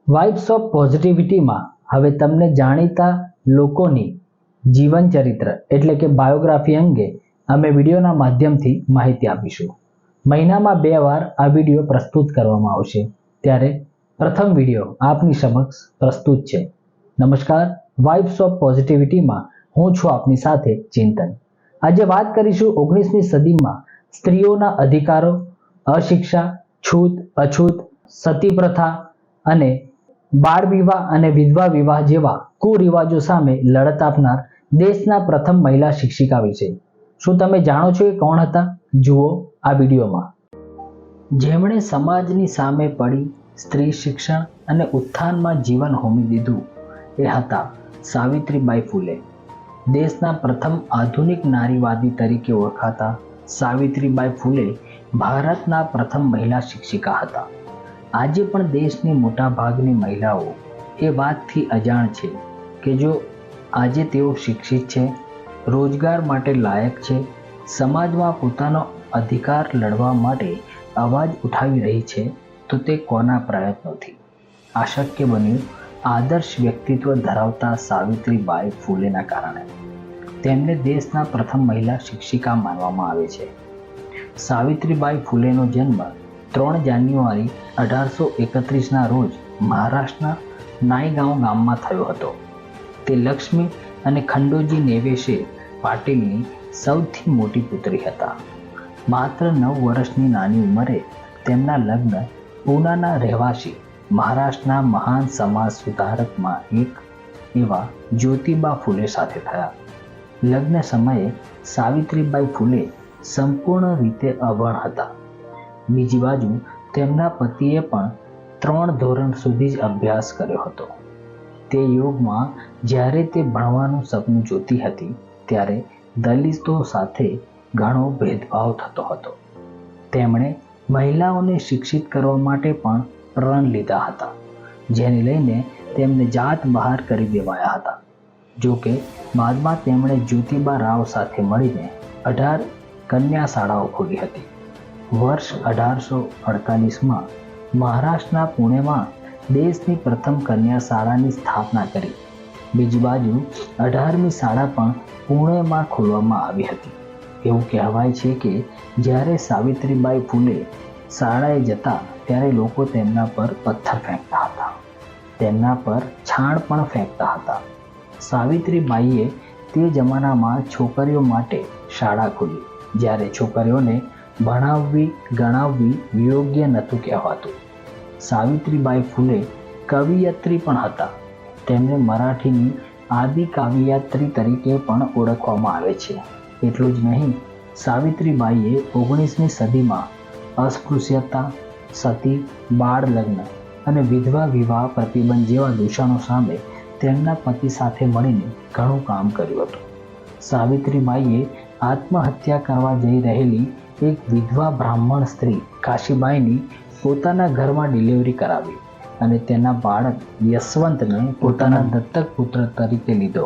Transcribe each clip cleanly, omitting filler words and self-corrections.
Vibes of પોઝિટિવિટીમાં હવે તમને જાણીતા લોકોની જીવન ચરિત્ર એટલે કે બાયોગ્રાફી અંગે અમે વિડીયોના માધ્યમથી માહિતી આપીશું. મહિનામાં 2 વાર આ વિડીયો પ્રસ્તુત કરવામાં આવશે. ત્યારે પ્રથમ વિડીયો આપની સમક્ષ પ્રસ્તુત છે. નમસ્કાર, વાઇબ્સ ઓફ પોઝિટિવિટીમાં હું છું આપની સાથે ચિંતન. આજે વાત કરીશું 19મી સદીમાં સ્ત્રીઓના અધિકારો, અશિક્ષા, છૂત અછૂત, સતી પ્રથા અને બાળ વિવાહ અને વિધવા વિવાહ જેવા કુરિવાજો સામે લડત આપનાર દેશના પ્રથમ મહિલા શિક્ષિકા વિશે. શું તમે જાણો છો એ કોણ હતા? જુઓ આ વિડીયોમાં. જેમણે સમાજની સામે પડી સ્ત્રી શિક્ષણ અને ઉત્થાનમાં જીવન હોમી દીધું એ હતા સાવિત્રીબાઈ ફૂલે. દેશના પ્રથમ આધુનિક નારીવાદી તરીકે ઓળખાતા સાવિત્રીબાઈ ફૂલે ભારતના પ્રથમ મહિલા શિક્ષિકા હતા. આજે પણ દેશની મોટા ભાગની મહિલાઓ એ વાતથી અજાણ છે કે જો આજે તેઓ શિક્ષિત છે, રોજગાર માટે લાયક છે, સમાજમાં પોતાનો અધિકાર લડવા માટે અવાજ ઉઠાવી રહી છે, તો તે કોના પ્રયત્નોથી આ શક્ય બન્યું? આદર્શ વ્યક્તિત્વ ધરાવતા સાવિત્રીબાઈ ફૂલેના કારણે. તેમને દેશના પ્રથમ મહિલા શિક્ષિકા માનવામાં આવે છે. સાવિત્રીબાઈ ફૂલેનો જન્મ 3 જાન્યુઆરી 1831ના રોજ મહારાષ્ટ્રના નાયગાંવ ગામમાં થયો હતો. તે લક્ષ્મી અને ખંડોજી નેવેશે પાટીલની સૌથી મોટી પુત્રી હતા. માત્ર 9 વર્ષની નાની ઉંમરે તેમના લગ્ન પૂનાના રહેવાસી મહારાષ્ટ્રના મહાન સમાજ સુધારકમાં એક એવા જ્યોતિબા ફૂલે સાથે થયા. લગ્ન સમયે સાવિત્રીબાઈ ફૂલે સંપૂર્ણ રીતે અભણ હતા. બીજી બાજુ તેમના પતિએ પણ 3 ધોરણ સુધી જ અભ્યાસ કર્યો હતો. તે યુગમાં જ્યારે તે ભણવાનું સપનું જોતી હતી ત્યારે દલિતો સાથે ઘણો ભેદભાવ થતો હતો. તેમણે મહિલાઓને શિક્ષિત કરવા માટે પણ પ્રણ લીધા હતા, જેને લઈને તેમને જાત બહાર કરી દેવાયા હતા. જોકે બાદમાં તેમણે જ્યોતિબા રાવ સાથે મળીને 18 કન્યા શાળાઓ ખોલી હતી. વર્ષ 1848માં મહારાષ્ટ્રના પુણેમાં દેશની પ્રથમ કન્યા શાળાની સ્થાપના કરી. બીજી બાજુ 18મી શાળા પણ પુણેમાં ખોલવામાં આવી હતી. એવું કહેવાય છે કે જ્યારે સાવિત્રીબાઈ ફૂલે શાળાએ જતા ત્યારે લોકો તેમના પર પથ્થર ફેંકતા હતા, તેમના પર છાણ પણ ફેંકતા હતા. સાવિત્રીબાઈએ તે જમાનામાં છોકરીઓ માટે શાળા ખોલી, જ્યારે છોકરીઓને ભણાવવી ગણાવવી યોગ્ય નહોતું કહેવાતું. સાવિત્રીબાઈ ફૂલે કવિયત્રી પણ હતા. તેમને મરાઠીની આદિ કાવ્યત્રી તરીકે પણ ઓળખવામાં આવે છે. એટલું જ નહીં, સાવિત્રીબાઈએ 19મી સદીમાં અસ્પૃશ્યતા, સતી, બાળ લગ્ન અને વિધવા વિવાહ પ્રતિબંધ જેવા દૂષણો સામે તેમના પતિ સાથે મળીને ઘણું કામ કર્યું હતું. સાવિત્રીબાઈએ આત્મહત્યા કરવા જઈ રહેલી એક વિધવા બ્રાહ્મણ સ્ત્રી કાશીબાઈની પોતાના ઘરમાં ડિલિવરી કરાવી અને તેના બાળક યશવંતને પોતાના દત્તક પુત્ર તરીકે લીધો.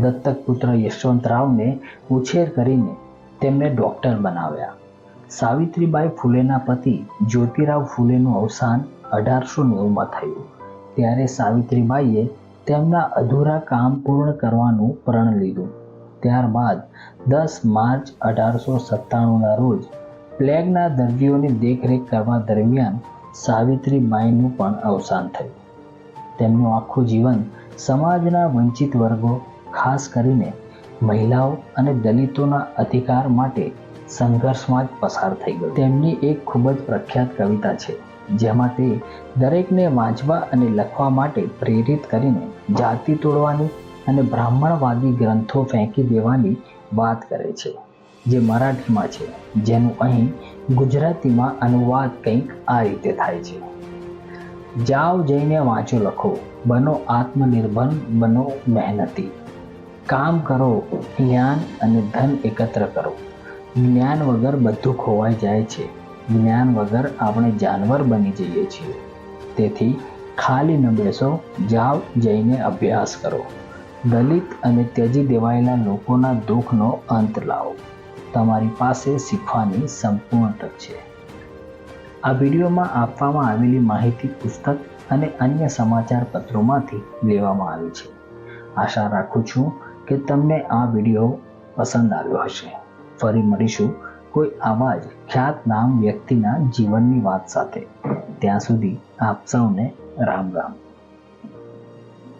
દત્તક પુત્ર યશવંતરાવને ઉછેર કરીને તેમને ડૉક્ટર બનાવ્યા. સાવિત્રીબાઈ ફૂલેના પતિ જ્યોતિરાવ ફૂલેનું અવસાન 1890માં થયું. ત્યારે સાવિત્રીબાઈએ તેમના અધૂરા કામ પૂર્ણ કરવાનું પ્રણ લીધું. ત્યારબાદ 10 માર્ચ 1897ના રોજ પ્લેગના દર્દીઓની દેખરેખ કરવા દરમિયાન સાવિત્રીબાઈનું પણ અવસાન થયું. તેમનું આખું જીવન સમાજના વંચિત વર્ગો, ખાસ કરીને મહિલાઓ અને દલિતોના અધિકાર માટે સંઘર્ષમાં જ પસાર થઈ ગયું. તેમની એક ખૂબ જ પ્રખ્યાત કવિતા છે, જેમાં તે દરેકને વાંચવા અને લખવા માટે પ્રેરિત કરીને જાતિ તોડવાની અને બ્રાહ્મણવાદી ગ્રંથો ફેંકી દેવાની વાત કરે છે, જે મરાઠીમાં છે, જેનું અહીં ગુજરાતીમાં અનુવાદ કંઈક આ રીતે થાય છે. જાઓ જઈને વાંચો લખો, બનો આત્મનિર્ભર, બનો મહેનતી, કામ કરો, જ્ઞાન અને ધન એકત્ર કરો. જ્ઞાન વગર બધું ખોવાઈ જાય છે. જ્ઞાન વગર આપણે જાનવર બની જઈએ છીએ. તેથી ખાલી ન બેસો, જાઓ જઈને અભ્યાસ કરો. દલિત અને ત્યજી દેવાયેલા લોકોના દુઃખનો અંત લાવો. તમારી પાસે શીખવાની સંપૂર્ણ તક છે. આ વિડીયોમાં આપવામાં આવેલી માહિતી પુસ્તક અને અન્ય સમાચાર પત્રોમાંથી લેવામાં આવી છે. આશા રાખું છું કે તમને આ વિડીયો પસંદ આવ્યો હશે. ફરી મળીશું કોઈ આવા જ ખ્યાતનામ વ્યક્તિના જીવનની વાત સાથે. ત્યાં સુધી આપ સૌને રામ રામ.